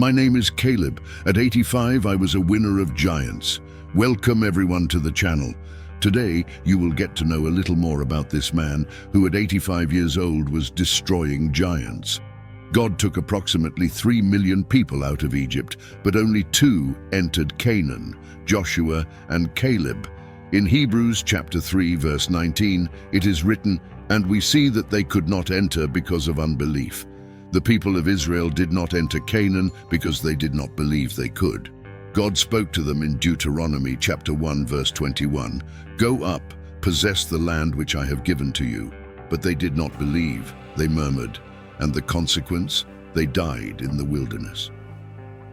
My name is Caleb. At 85, I was a winner of giants. Welcome everyone to the channel. Today, you will get to know a little more about this man who at 85 years old was destroying giants. God took approximately 3 million people out of Egypt, but only 2 entered Canaan, Joshua and Caleb. In Hebrews chapter 3, verse 19, it is written, "And we see that they could not enter because of unbelief." The people of Israel did not enter Canaan because they did not believe they could. God spoke to them in Deuteronomy chapter 1, verse 21, "Go up, possess the land which I have given to you." But they did not believe, they murmured, and the consequence, they died in the wilderness.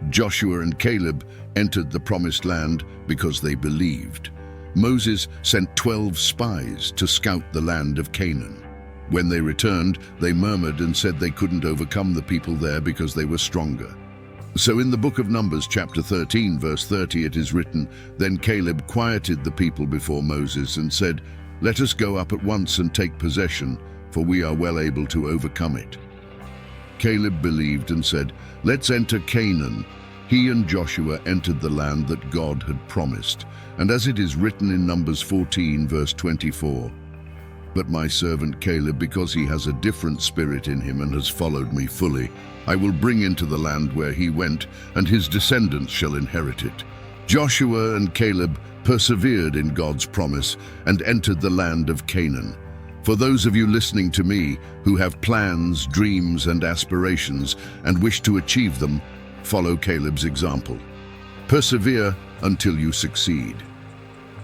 Joshua and Caleb entered the promised land because they believed. Moses sent 12 spies to scout the land of Canaan. When they returned, they murmured and said they couldn't overcome the people there because they were stronger. So in the book of Numbers chapter 13, verse 30, it is written, "Then Caleb quieted the people before Moses and said, 'Let us go up at once and take possession, for we are well able to overcome it.' Caleb believed and said, 'Let's enter Canaan.' He and Joshua entered the land that God had promised. And as it is written in Numbers 14, verse 24, "But my servant Caleb, because he has a different spirit in him and has followed me fully, I will bring into the land where he went, and his descendants shall inherit it." Joshua and Caleb persevered in God's promise and entered the land of Canaan. For those of you listening to me who have plans, dreams, and aspirations and wish to achieve them, follow Caleb's example. Persevere until you succeed.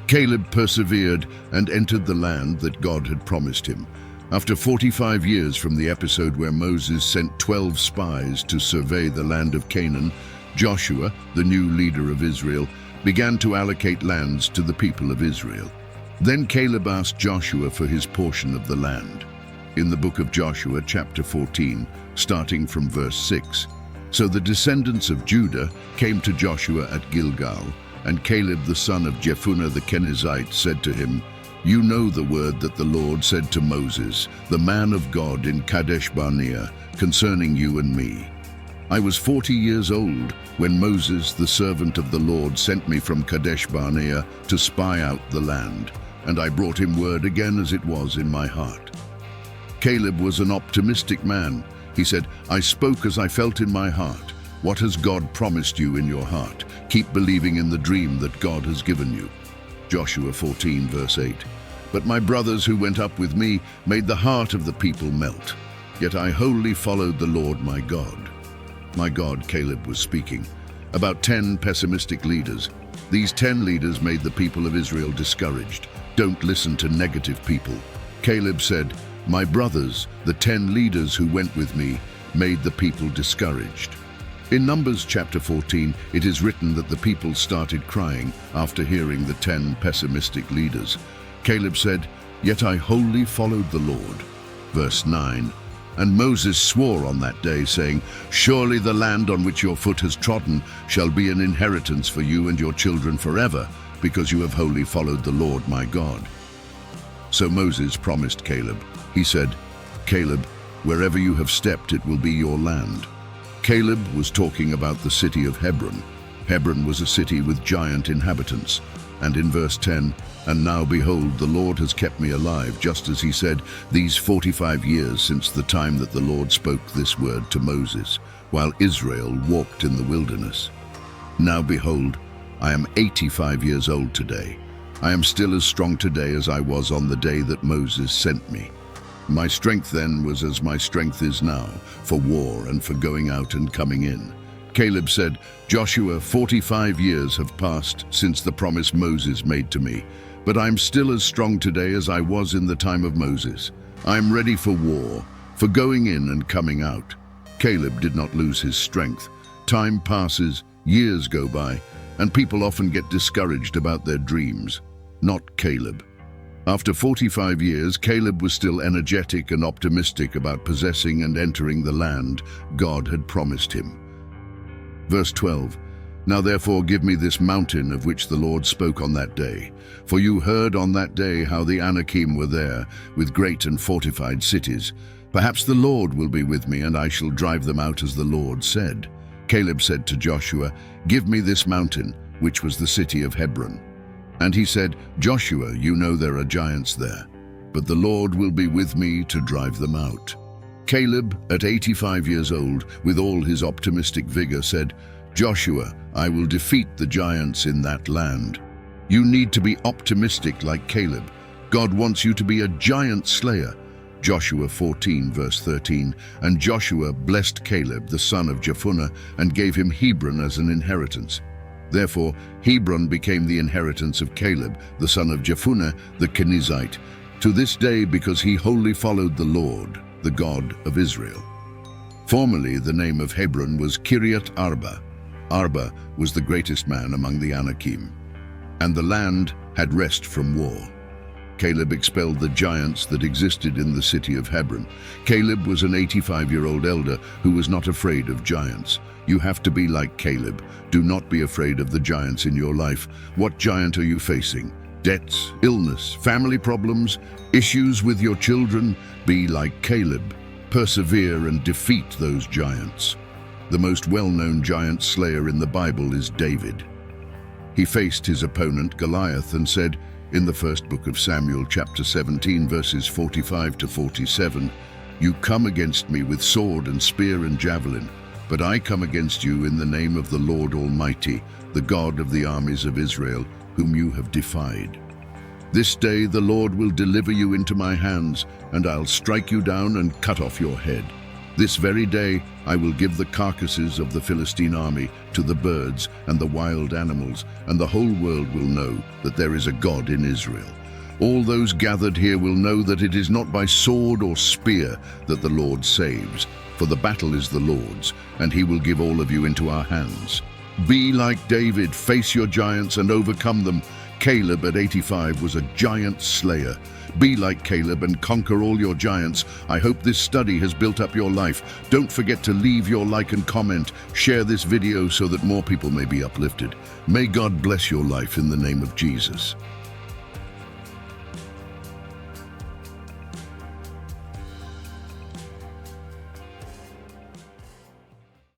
Caleb persevered and entered the land that God had promised him. After 45 years from the episode where Moses sent 12 spies to survey the land of Canaan, Joshua, the new leader of Israel, began to allocate lands to the people of Israel. Then Caleb asked Joshua for his portion of the land. In the book of Joshua, chapter 14, starting from verse 6, "So the descendants of Judah came to Joshua at Gilgal, and Caleb the son of Jephunneh the Kenizzite said to him, 'You know the word that the Lord said to Moses, the man of God in Kadesh Barnea, concerning you and me. I was 40 years old when Moses, the servant of the Lord, sent me from Kadesh Barnea to spy out the land, and I brought him word again as it was in my heart.'" Caleb was an optimistic man. He said, "I spoke as I felt in my heart. What has God promised you in your heart? Keep believing in the dream that God has given you." Joshua 14, verse 8. "But my brothers who went up with me made the heart of the people melt. Yet I wholly followed the Lord my God." My God, Caleb was speaking. About 10 pessimistic leaders. These 10 leaders made the people of Israel discouraged. Don't listen to negative people. Caleb said, "My brothers, the 10 leaders who went with me, made the people discouraged." In Numbers chapter 14, it is written that the people started crying after hearing the 10 pessimistic leaders. Caleb said, "Yet I wholly followed the Lord." Verse 9, "And Moses swore on that day, saying, 'Surely the land on which your foot has trodden shall be an inheritance for you and your children forever, because you have wholly followed the Lord my God.'" So Moses promised Caleb. He said, "Caleb, wherever you have stepped, it will be your land." Caleb was talking about the city of Hebron. Hebron was a city with giant inhabitants. And in verse 10, "And now behold, the Lord has kept me alive, just as he said, these 45 years since the time that the Lord spoke this word to Moses, while Israel walked in the wilderness. Now behold, I am 85 years old today. I am still as strong today as I was on the day that Moses sent me. My strength then was as my strength is now, for war and for going out and coming in." Caleb said, "Joshua, 45 years have passed since the promise Moses made to me, but I'm still as strong today as I was in the time of Moses. I'm ready for war, for going in and coming out." Caleb did not lose his strength. Time passes, years go by, and people often get discouraged about their dreams. Not Caleb. After 45 years, Caleb was still energetic and optimistic about possessing and entering the land God had promised him. Verse 12, "Now therefore give me this mountain of which the Lord spoke on that day. For you heard on that day how the Anakim were there, with great and fortified cities. Perhaps the Lord will be with me, and I shall drive them out as the Lord said." Caleb said to Joshua, "Give me this mountain," which was the city of Hebron. And he said, "Joshua, you know there are giants there, but the Lord will be with me to drive them out." Caleb, at 85 years old, with all his optimistic vigor, said, "Joshua, I will defeat the giants in that land." You need to be optimistic like Caleb. God wants you to be a giant slayer. Joshua 14 verse 13, and Joshua blessed Caleb, the son of Jephunneh, and gave him Hebron as an inheritance. Therefore, Hebron became the inheritance of Caleb, the son of Jephunneh, the Kenizzite, to this day because he wholly followed the Lord, the God of Israel. Formerly, the name of Hebron was Kiriath Arba. Arba was the greatest man among the Anakim, and the land had rest from war. Caleb expelled the giants that existed in the city of Hebron. Caleb was an 85-year-old elder who was not afraid of giants. You have to be like Caleb. Do not be afraid of the giants in your life. What giant are you facing? Debts, illness, family problems, issues with your children? Be like Caleb. Persevere and defeat those giants. The most well-known giant slayer in the Bible is David. He faced his opponent Goliath and said, in the first book of Samuel, chapter 17, verses 45 to 47, "You come against me with sword and spear and javelin, but I come against you in the name of the Lord Almighty, the God of the armies of Israel, whom you have defied. This day the Lord will deliver you into my hands, and I'll strike you down and cut off your head. This very day I will give the carcasses of the Philistine army to the birds and the wild animals, and the whole world will know that there is a God in Israel. All those gathered here will know that it is not by sword or spear that the Lord saves, for the battle is the Lord's, and he will give all of you into our hands. Be like David, face your giants and overcome them. Caleb at 85 was a giant slayer. Be like Caleb and conquer all your giants. I hope this study has built up your life. Don't forget to leave your like and comment. Share this video so that more people may be uplifted. May God bless your life in the name of Jesus.